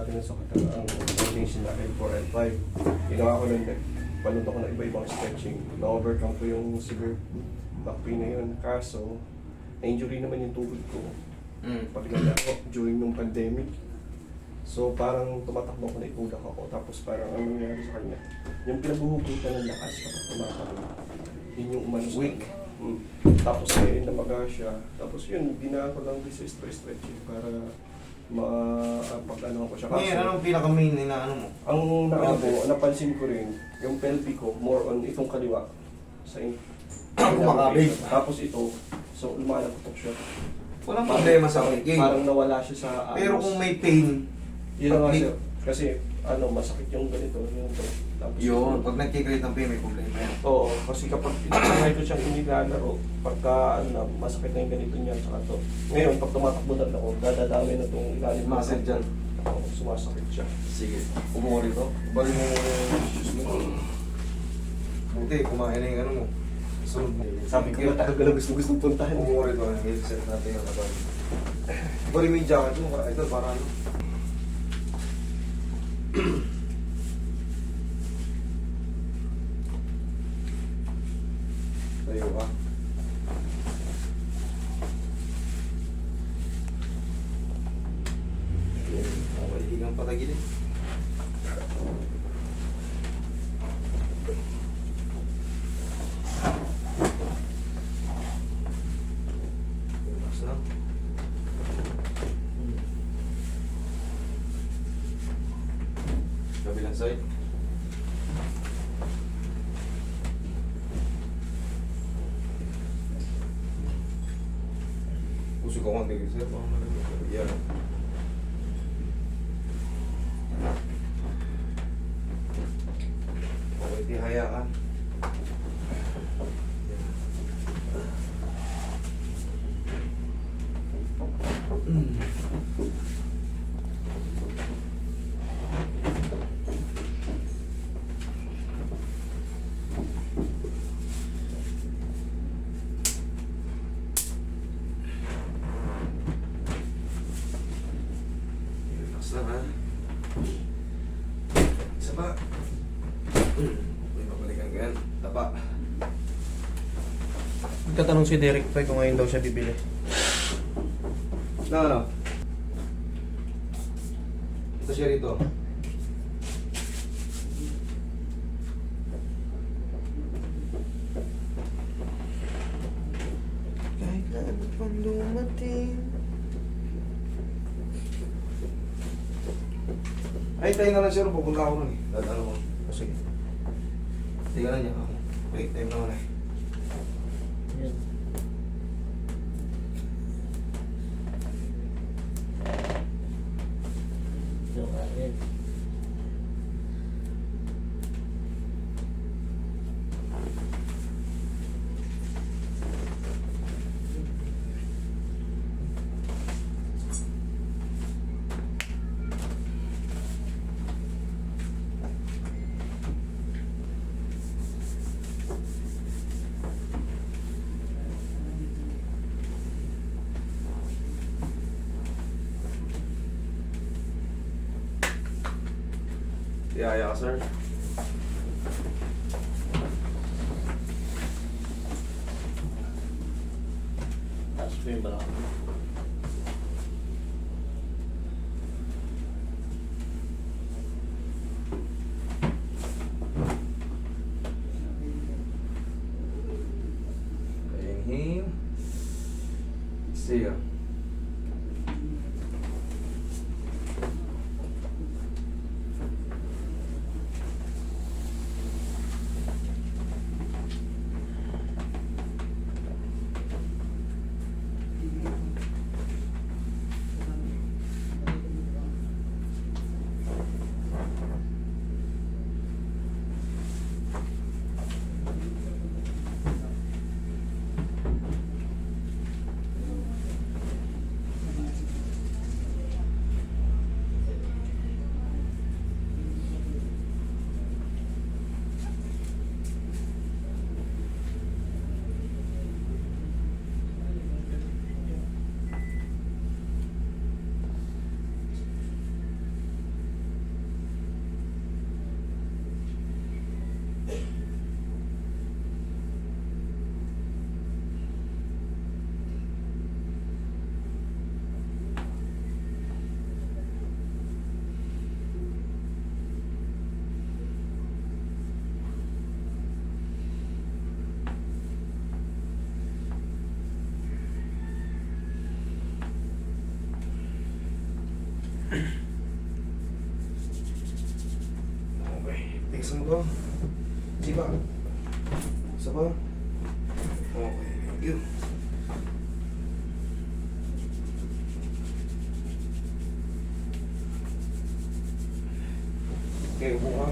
dati na sa ang foundation na L4, L5. Ginawa ko lang, nagpanood ako ng iba-ibang stretching. Na-overcome ko yung severe back pain na yun. Kaso, na-injury naman yung tuhod ko. Pag nalaro during nung pandemic. So parang tumatakbo ko na itulak ako. Tapos parang ano nangyari sa kanya. Yung pinaghuhugutan ng lakas kapag tumatakbo. Yun yung umano sa kanya. Tapos eh, namaga siya. Tapos yun, ginawa ko lang this stretching para pag-ano ko siya. Ngayon, anong pinaka-main na ano mo? Ang naano ko, napansin ko rin, yung pelvic ko, more on itong kaliwa. Sa Kumakabig. Tapos ito, so lumalakotok siya. Walang problema sa kikig. Parang nawala siya sa Pero kung may pain, yun nga sir. Kasi ano, masakit yung ganito, yung to. Tapos yun, pag nagkikreate ng pain, may problema yan. Oo, kasi kapag inanay ko siyang inilalaro, pagka ano, masakit na yung ganito niya, saka to. Ngayon, pag tumatakbo na ako, dadadami na itong ilalim. Muscle dyan. Oo, sumasakit siya. Sige, umuha rito. Bali mo yung shoes mo. Buti, kumain na yung ano mo. Sunod mo. Sabi ko, matagal na gusto puntahan. Umuha rito. I-set natin yung katawan. Bali mo yung jacket mo. Ito, para ano. Tayo ka. Okay, hindi kang patagilin. Relax na. Kabilang side. Pusok ako ang tigil sir. Yan. Okay, tihaya ka. Relax lang ha. Isa pa. May babalikan ka yan. Tapa. Nagtatanong si Derek pa kung ngayon daw siya bibili. No. Ito siya rito. Kahit na ano pang dumating. Ay, tayo na lang siya. Pupunta ako nun eh. Dadalo ko. Oh, sige. Tingnan na niya ako. Wait, time na wala eh. Yan. Yung akin. Tiyaya ka, sir. Tapos po yung balak. Inhale. Exhale. Tigasan mo to. Sipa. Isa pa. Okay, thank you. Okay, upo ka.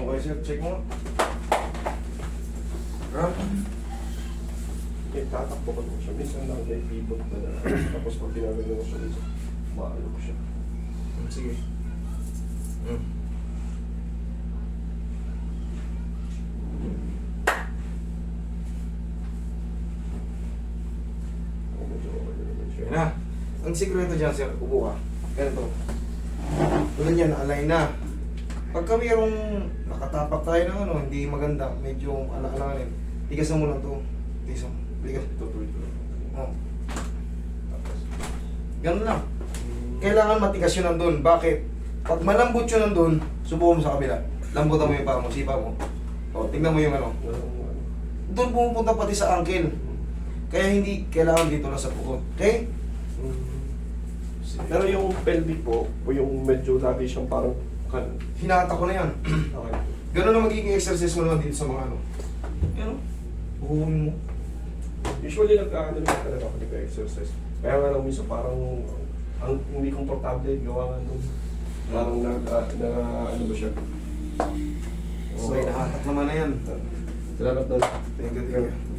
Okay, sir. Check mo. Ram. Tatakbo ko siya. Minsan lang may pivot na tapos pag pinagano ko siya dito, maalo ko siya. Sige. Medyo okay na naman siya. Yan na. Ang sikreto dyan, sir, upo ka. Ganito. Tulad yan, align na. Pagka mayroong nakatapak tayo ng ano, hindi maganda, medyo ala-alanganin, tigasan mo lang to. Tigasan mo. Tigas. Tutuloy ko lang. Oh. Tapos, Ganun lang. Kailangan matigas yun nandun. Bakit? Pag malambot yun nandun, subukan mo sa kabila. Lambutan mo yung paa mo, sipa mo. O, tingnan mo yung ano. Doon pumupunta pati sa ankle. Kaya hindi kailangan dito lang sa puko. Okay? Pero yung pelvic po, o yung medyo lagi siyang parang Hinata ko na yan. okay. Ganun na magiging exercise mo naman dito sa mga ano. Yan o. Buhuin mo. Usually nag-ano naman talaga ako nag-exercise. Kaya nga lang minsan parang ang hindi komportable gawa nga nung parang ano ba siya? So, nahatak naman na yan. Salamat doon. Thank you.